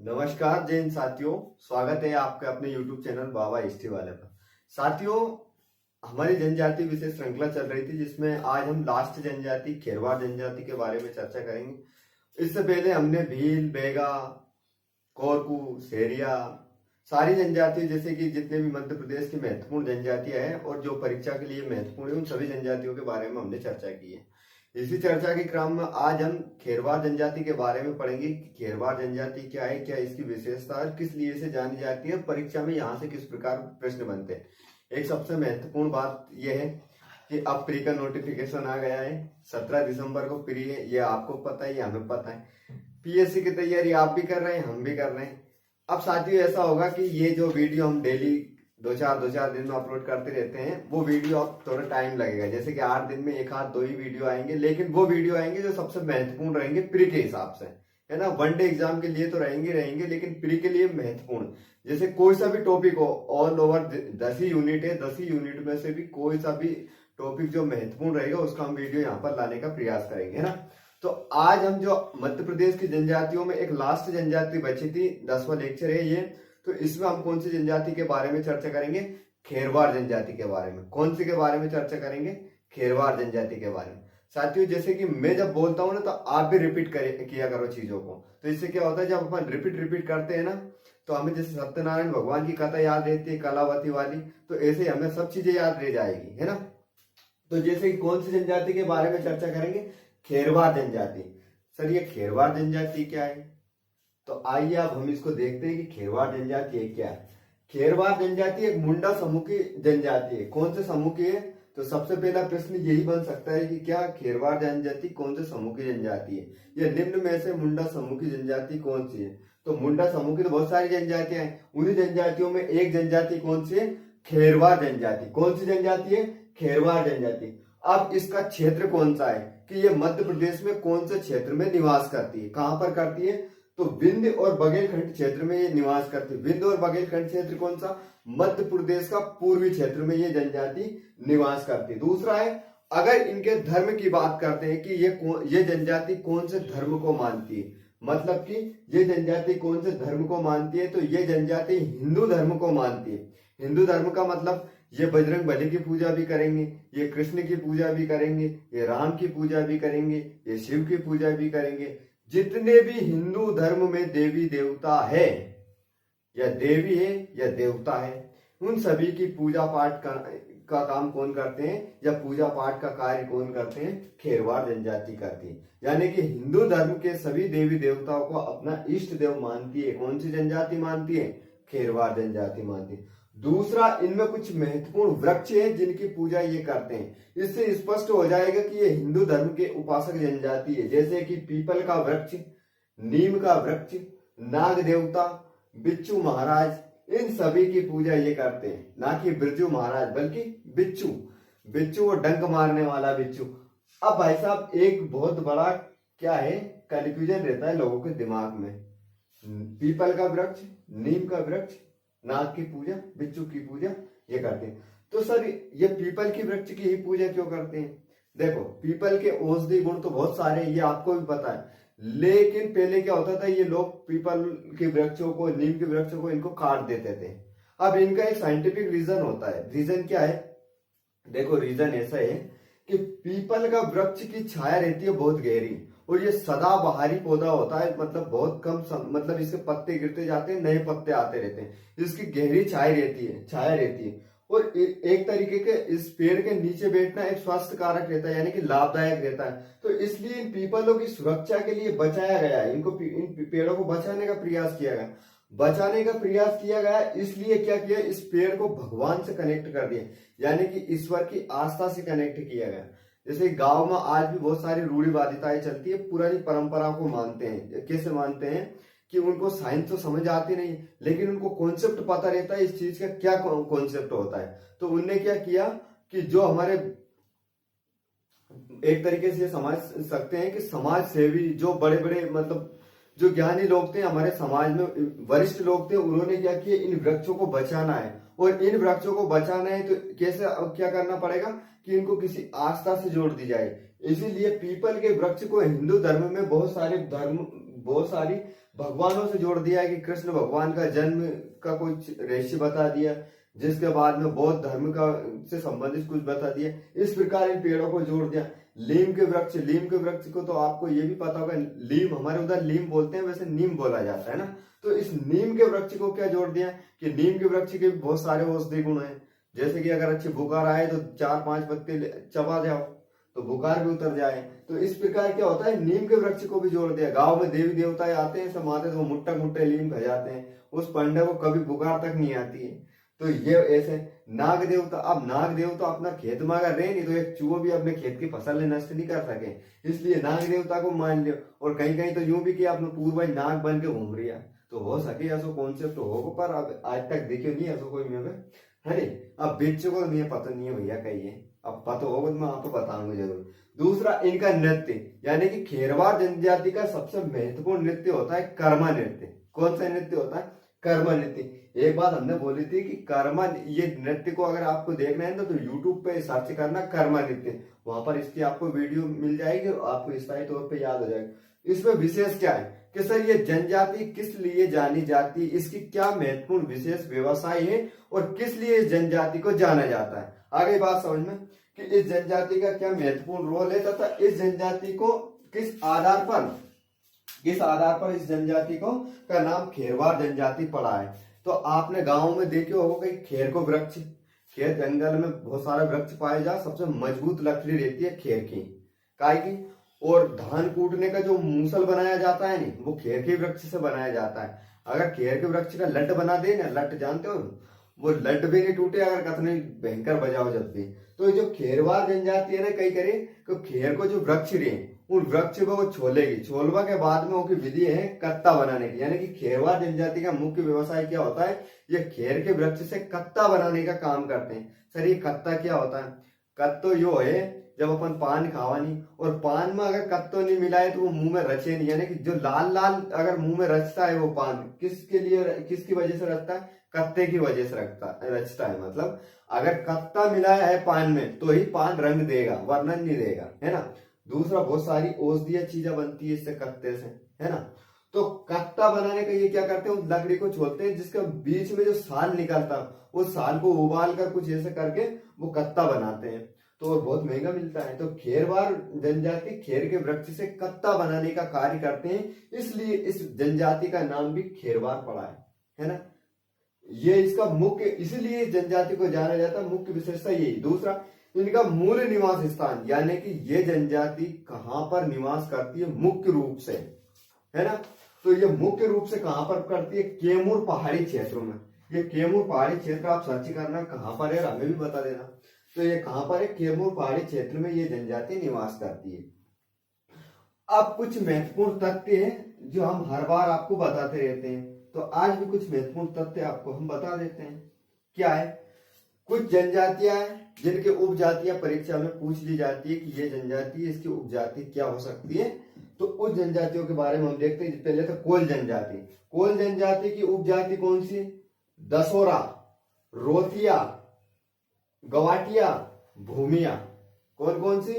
नमस्कार जैन साथियों, स्वागत है आपके अपने YouTube चैनल बाबा हिस्ट्री वाले पर। साथियों, हमारी जनजाति विशेष श्रृंखला चल रही थी जिसमें आज हम लास्ट जनजाति खेरवाड़ जनजाति के बारे में चर्चा करेंगे। इससे पहले हमने भील, बेगा, कोरकू, सेरिया, सारी जनजाति जैसे कि जितने भी मध्य प्रदेश की महत्वपूर्ण जनजातियां हैं और जो परीक्षा के लिए महत्वपूर्ण है उन सभी जनजातियों के बारे में हमने चर्चा की है। इसी चर्चा के क्रम में आज हम खेरवाड़ जनजाति के बारे में पढ़ेंगे कि खेरवाड़ जनजाति क्या है, क्या इसकी विशेषता है, किस लिए से जानी जाती है, परीक्षा में यहाँ से किस प्रकार प्रश्न बनते हैं। एक सबसे महत्वपूर्ण बात यह है कि अब प्री का नोटिफिकेशन आ गया है। 17 दिसंबर को प्री है, ये आपको पता है, ये हमें पता है। पीएससी की तैयारी आप भी कर रहे हैं, हम भी कर रहे हैं। अब साथियों ऐसा होगा कि ये जो वीडियो हम डेली दो चार दिन में अपलोड करते रहते हैं, वो वीडियो अब थोड़ा टाइम लगेगा। जैसे कि 8 दिन में एक आध दो ही वीडियो आएंगे, लेकिन वो वीडियो आएंगे जो सबसे महत्वपूर्ण रहेंगे प्री के हिसाब से, है ना। वनडे एग्जाम के लिए तो रहेंगे, लेकिन प्री के लिए महत्वपूर्ण। जैसे कोई सा भी टॉपिक हो, ऑल ओवर 10 ही यूनिट है, 10 ही यूनिट में से भी कोई सा भी टॉपिक जो महत्वपूर्ण रहेगा उसका हम वीडियो यहाँ पर लाने का प्रयास करेंगे, है ना। तो आज हम जो मध्य प्रदेश की जनजातियों में एक लास्ट जनजाति बची थी, 10वां लेक्चर है ये। तो इसमें हम कौन सी जनजाति के बारे में चर्चा करेंगे? खेरवाड़ जनजाति के बारे में। कौन सी के बारे में चर्चा करेंगे? खेरवाड़ जनजाति के बारे में। साथियों, जैसे कि मैं जब बोलता हूं ना तो आप भी रिपीट किया करो चीजों को। तो इससे क्या होता है, जब अपन रिपीट करते हैं ना तो हमें जैसे सत्यनारायण भगवान की कथा याद रहती है, कलावती वाली, तो ऐसे हमें सब चीजें याद रह जाएगी, है ना। तो जैसे कि कौन सी जनजाति के बारे में चर्चा करेंगे? खेरवाड़ जनजाति। सर, ये खेरवाड़ जनजाति क्या है? तो आइए अब हम इसको देखते हैं कि खेरवाड़ जनजाति क्या है। खेरवाड़ जनजाति एक मुंडा समूह की जनजाति है। कौन से समूह की है? तो सबसे पहला प्रश्न यही बन सकता है कि क्या खेरवाड़ जनजाति कौन से समूह की जनजाति है, या निम्न में से मुंडा समूह की जनजाति कौन सी है? तो मुंडा समूह की तो बहुत सारी जनजातियां हैं, उन्हीं जनजातियों में एक जनजाति कौन सी है? खेरवाड़ जनजाति। कौन सी जनजाति है? खेरवाड़ जनजाति। अब इसका क्षेत्र कौन सा है कि ये मध्य प्रदेश में कौन से क्षेत्र में निवास करती है? कहां पर करती है? तो विंध्य और बघेलखंड क्षेत्र में ये निवास करती है। विंध्य और बघेलखंड क्षेत्र कौन सा? मध्य प्रदेश का पूर्वी क्षेत्र में ये जनजाति निवास करती है। दूसरा है, अगर इनके धर्म की बात करते हैं कि ये जनजाति कौन से धर्म को मानती है, मतलब कि ये जनजाति कौन से धर्म को मानती है, तो ये जनजाति हिंदू धर्म को मानती है। हिंदू धर्म का मतलब ये बजरंग बली की पूजा भी करेंगे, ये कृष्ण की पूजा भी करेंगे, ये राम की पूजा भी करेंगे, ये शिव की पूजा भी करेंगे। जितने भी हिंदू धर्म में देवी देवता है, या देवी है या देवता है, उन सभी की पूजा पाठ का काम कौन करते हैं, या पूजा पाठ का कार्य कौन करते हैं? खेरवाड़ जनजाति करती है। यानी कि हिंदू धर्म के सभी देवी देवताओं को अपना इष्ट देव मानती है। कौन सी जनजाति मानती है? खेरवाड़ जनजाति मानती है। दूसरा, इनमें कुछ महत्वपूर्ण वृक्ष हैं जिनकी पूजा ये करते हैं। इससे स्पष्ट हो जाएगा कि ये हिंदू धर्म के उपासक जनजाति है। जैसे कि पीपल का वृक्ष, नीम का वृक्ष, नाग देवता, बिच्छू महाराज, इन सभी की पूजा ये करते हैं। ना कि बिरजू महाराज, बल्कि बिच्छू। बिच्छू वो डंक मारने वाला बिच्छू। अब भाई साहब, एक बहुत बड़ा क्या है, कंफ्यूजन रहता है लोगों के दिमाग में। पीपल का वृक्ष, नीम का वृक्ष, नाग की पूजा, बिच्छू की पूजा ये करते हैं। तो सर, ये पीपल की वृक्ष की ही पूजा क्यों करते हैं? देखो, पीपल के औषधि गुण तो बहुत सारे हैं, ये आपको भी पता है। लेकिन पहले क्या होता था, ये लोग पीपल के वृक्षों को, नीम के वृक्षों को, इनको काट देते थे। अब इनका एक साइंटिफिक रीजन होता है। रीजन क्या है? देखो, रीजन ऐसा है कि पीपल का वृक्ष की छाया रहती है बहुत गहरी, और ये सदाबहारी पौधा होता है, मतलब बहुत कम मतलब इसके पत्ते गिरते जाते हैं, नए पत्ते आते रहते हैं। इसकी गहरी छाया रहती है, और एक तरीके के इस पेड़ के नीचे बैठना एक स्वास्थ्य कारक रहता है, यानी कि लाभदायक रहता है। तो इसलिए इन पीपलों की सुरक्षा के लिए बचाया गया है, इनको इन पेड़ों को बचाने का प्रयास किया गया। इसलिए क्या किया, इस पेड़ को भगवान से कनेक्ट कर दिया, यानी कि ईश्वर की आस्था से कनेक्ट किया गया। जैसे गांव में आज भी बहुत सारी रूढ़िवादिताएं चलती है, पुरानी परंपरा को मानते हैं। कैसे मानते हैं कि उनको साइंस तो समझ आती नहीं, लेकिन उनको कॉन्सेप्ट पता रहता है इस चीज का क्या कॉन्सेप्ट होता है। तो उनने क्या किया कि जो हमारे, एक तरीके से समझ सकते हैं कि समाज सेवी, जो बड़े बड़े मतलब जो ज्ञानी लोग थे हमारे समाज में, वरिष्ठ लोग थे, उन्होंने क्या किया, इन वृक्षों को बचाना है। और इन वृक्षों को बचाना है तो कैसे, क्या करना पड़ेगा कि इनको किसी आस्था से जोड़ दी जाए। इसीलिए पीपल के वृक्ष को हिंदू धर्म में बहुत सारी भगवानों से जोड़ दिया है कि कृष्ण भगवान का जन्म का कुछ रहस्य बता दिया, जिसके बाद में बौद्ध धर्म का से संबंधित कुछ बता दिया। इस प्रकार इन पेड़ों को जोड़ दिया। लीम के वृक्ष को तो आपको ये भी पता होगा, लीम हमारे उधर लीम बोलते हैं, वैसे नीम बोला जाता है ना। तो इस नीम के वृक्ष को क्या जोड़ दिया कि नीम के वृक्ष के बहुत सारे औषधि गुण हैं। जैसे कि अगर अच्छी बुखार आए तो 4-5 पत्ते चबा जाओ तो बुखार भी उतर जाए। तो इस प्रकार क्या होता है, नीम के वृक्ष को भी जोड़ दिया। गांव में देवी देवता आते हैं, सब आते हैं तो मुट्टा मुट्टे नीम खा जाते हैं, उस पंडे को कभी बुखार तक नहीं आती है। तो ये ऐसे नाग देवता, अब नाग देवता अपना खेत में अगर रहे नहीं तो एक चूहो भी अपने खेत की फसल नष्ट नहीं कर सके, इसलिए नाग देवता को मान लियो। और कहीं कहीं तो यूं भी कि अपने पूर्वज नाग बन के घूम रही है, तो हो सके ऐसा कॉन्सेप्ट होगा, पर अब आज तक देखियो नहीं ऐसा कोई में है नहीं। अब बच्चों को नहीं पता नहीं है भैया कहिए, अब पता होगा तो मैं आपको बताऊंगा जरूर। दूसरा इनका नृत्य, यानी कि खेरवार जनजाति का सबसे महत्वपूर्ण नृत्य होता है कर्मा नृत्य। कौन सा नृत्य होता है? कर्मा नृत्य। एक बात हमने बोली थी कि कर्मा, ये नृत्य को अगर आपको देखना है तो यूट्यूब पे सर्च करना कर्मा नृत्य, वहां पर इसकी आपको वीडियो मिल जाएगी, आपको स्थायी तौर पे याद हो जाएगा। इसमें विशेष क्या है कि सर ये जनजाति किस लिए जानी जाती है, इसकी क्या महत्वपूर्ण विशेष व्यवसाय है और किस लिए इस जनजाति को जाना जाता है। आगे बात समझ में कि इस जनजाति का क्या महत्वपूर्ण रोल है तथा इस जनजाति को किस आधार पर इस जनजाति को का नाम खेरवार जनजाति पड़ा है। तो आपने गांव में देखे होगा कि खेर को वृक्ष, खेर जंगल में बहुत सारे वृक्ष पाए जा, सबसे मजबूत लकड़ी रहती है खेर की, काय की। और धान कूटने का जो मूसल बनाया जाता है नहीं, वो खेर के वृक्ष से बनाया जाता है। अगर खेर के वृक्ष का लट बना दे ना, लट जानते हो, वो लट भी नहीं टूटे अगर कतने भयंकर बजाओ जब भी। तो जो खेरवार जनजाति है ना, कई करे तो खेर को जो वृक्ष रहे उन वृक्ष को वो छोलेगी, छोलवा के बाद में उनकी विधि है कत्ता बनाने की। यानी कि खेरवार जनजाति का मुख्य व्यवसाय क्या होता है, ये खेर के वृक्ष से कत्ता बनाने का काम करते हैं। सर ये कत्ता क्या होता है? कत्तो यो है जब अपन पान खावानी और पान में अगर कत्तो नहीं मिलाए तो वो मुंह में रचे नहीं, यानी कि जो लाल लाल अगर मुंह में रचता है वो पान किसके लिए, किसकी वजह से रचता है? कत्ते की वजह से रचता है। मतलब अगर कत्ता मिलाया है पान में तो ही पान रंग देगा, वरना नहीं देगा, है ना। दूसरा बहुत सारी औषधीय चीजें बनती है इससे, कत्ते से, है ना। तो कत्ता बनाने का ये क्या करते हैं, उस लकड़ी को छोड़ते हैं, जिसका बीच में जो साल निकलता है उस साल को उबाल कर कुछ ऐसे करके वो कत्ता बनाते हैं, तो बहुत महंगा मिलता है। तो खेरवार जनजाति खेर के वृक्ष से कत्ता बनाने का कार्य करते हैं, इसलिए इस जनजाति का नाम भी खेरवार पड़ा है ना। ये इसका मुख्य, इसलिए इस जनजाति को जाना जाता है, मुख्य विशेषता यही। दूसरा इनका मूल निवास स्थान, यानी कि ये जनजाति कहां पर निवास करती है मुख्य रूप से, है ना। तो ये मुख्य रूप से कहां पर करती है? कैमूर पहाड़ी क्षेत्रों में। ये कैमूर पहाड़ी क्षेत्र आप सर्च करना कहां पर है, हमें भी बता देना। तो ये कहां पर है? कैमूर पहाड़ी क्षेत्र में ये जनजाति निवास करती है। अब कुछ महत्वपूर्ण तथ्य हैं जो हम हर बार आपको बताते रहते हैं, तो आज भी कुछ महत्वपूर्ण तथ्य आपको हम बता देते हैं। क्या है? कुछ जनजातियां हैं जिनके उपजातियां परीक्षा में पूछ ली जाती है कि ये जनजाति, इसकी उपजाति क्या हो सकती है। तो उस जनजातियों के बारे में हम देखते हैं। पहले तो कोल जनजाति। कोल जनजाति की उपजाति कौन सी? दसोरा, रोथिया, गवाटिया, भूमिया। कौन कौन सी?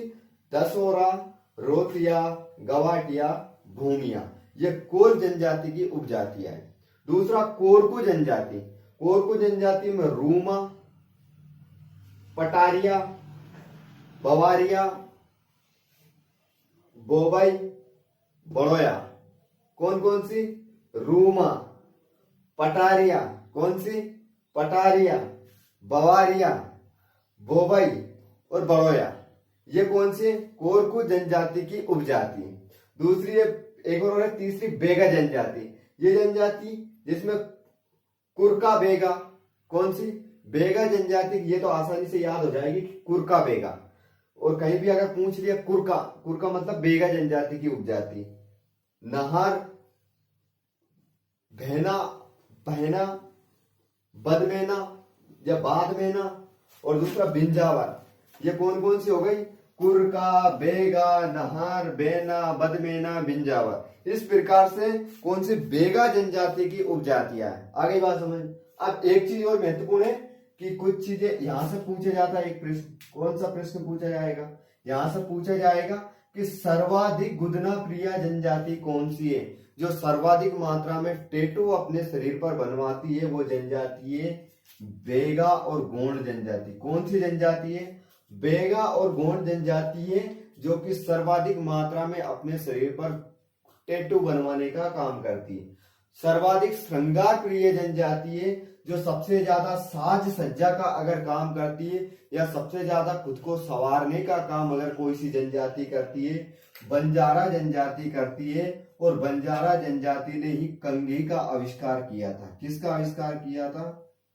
दसोरा, रोथिया, गवाटिया, भूमिया। ये कोल जनजाति की उपजातियां हैं। दूसरा कोरकू जनजाति। कोरकू जनजाति में रूमा, पटारिया, बवारिया, बोबई, बड़ोया। कौन कौन सी? रूमा, पटारिया, कौन सी? पटारिया, बवारिया, बोबई और बड़ोया। ये कौन सी? कोरकू जनजाति की उपजाति। दूसरी एक और है, तीसरी बेगा जनजाति। ये जनजाति जिसमें कुरका बेगा। कौन सी? बेगा जनजाति। ये तो आसानी से याद हो जाएगी, कुरका बेगा। और कहीं भी अगर पूछ लिया कुरका, कुरका मतलब बेगा जनजाति की उपजाति। नहर, भैना, बहना, बदमेना या बादमेना और दूसरा बिंजावर। ये कौन कौन सी हो गई? कुरका, बेगा, नहर, बेना, बदमेना, बिंजावर। इस प्रकार से कौन सी? बेगा जनजाति की उपजातियां हैं। आगे बात समझ। अब एक चीज और महत्वपूर्ण है कि कुछ चीजें यहां से पूछा जाता है। एक प्रश्न, कौन सा प्रश्न पूछा जाएगा? यहां से पूछा जाएगा कि सर्वाधिक गुदना प्रिय जनजाति कौन सी है। जो सर्वाधिक मात्रा में टैटू अपने शरीर पर बनवाती है वो जनजाति है बेगा और गोंड जनजाति। कौन सी जनजाति है? बेगा और गोंड जनजाति है, जो कि सर्वाधिक मात्रा में अपने शरीर पर टैटू बनवाने का काम करती है। सर्वाधिक श्रृंगार प्रिय जनजाति है, जो सबसे ज्यादा साज सज्जा का अगर काम करती है या सबसे ज्यादा खुद को संवारने का काम अगर कोई सी जनजाति करती है, बंजारा जनजाति करती है। और बंजारा जनजाति ने ही कंघी का आविष्कार किया था। किसका आविष्कार किया था?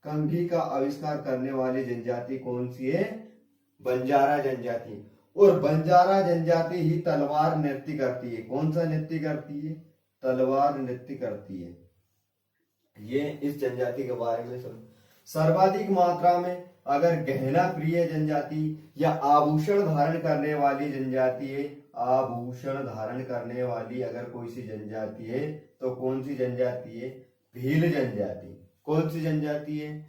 कंघी का आविष्कार करने वाली जनजाति कौन सी है? बंजारा जनजाति। और बंजारा जनजाति ही तलवार नृत्य करती है। कौन सा नृत्य करती है? तलवार नृत्य करती है। ये इस जनजाति के बारे में सर्वाधिक मात्रा में अगर गहना प्रिय जनजाति या आभूषण धारण करने वाली जनजाति है, आभूषण धारण करने वाली अगर कोई सी जनजाति है तो कौन सी जनजाति है? भील जनजाति। कौन सी जनजाति है?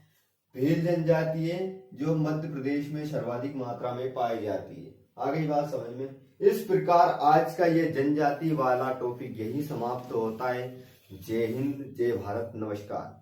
भील जनजाति है, जो मध्य प्रदेश में सर्वाधिक मात्रा में पाई जाती है। आ गई बात समझ में? इस प्रकार आज का ये जनजाति वाला टॉपिक यही समाप्त होता है। जय हिंद, जय भारत, नमस्कार।